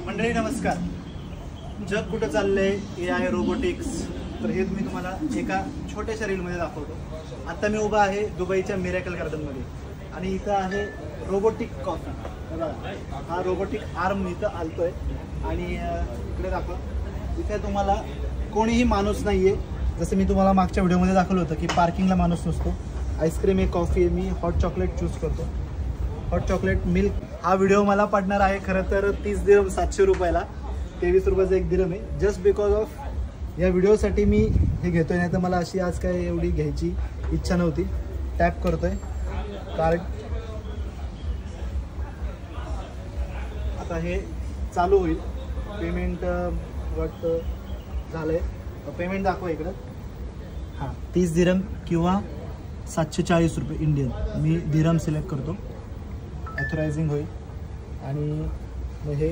मंडळी नमस्कार. जग कुठं चाललंय, AI रोबोटिक्स, तर हे मी तुम्हाला एका छोट्याशा रीलमध्ये दाखवतो. आता मी उभा आहे दुबईच्या मिरॅकल गार्डनमध्ये आणि इथं आहे रोबोटिक कॉफी. हा रोबोटिक आर्म इथं आलतोय आणि इकडे दाखवा, इथे तुम्हाला कोणीही माणूस नाही आहे. जसं मी तुम्हाला मागच्या व्हिडिओमध्ये दाखवलं होतं की पार्किंगला माणूस नसतो. आईस्क्रीम आहे, कॉफी आहे. मी हॉट चॉकलेट चूज करतो, हॉट चॉकलेट मिल्क. हा व्हिडिओ मला पडणार आहे खरं तर 30 दिरम 700 रुपयाला, 23 रुपयाचा 1 दिरम आहे. जस्ट बिकॉज ऑफ या व्हिडिओसाठी मी हे घेतोय, नाही तर मला अशी आज काय एवढी घ्यायची इच्छा नव्हती. टॅप करतोय कार्ड. आता हे चालू होईल. पेमेंट वाटतं झालं आहे. पेमेंट दाखवा इकडं. हां, 30 दिरम किंवा 740 रुपये इंडियन. मी दिरम सिलेक्ट करतो. ऑथरायझिंग होईल आणि मग हे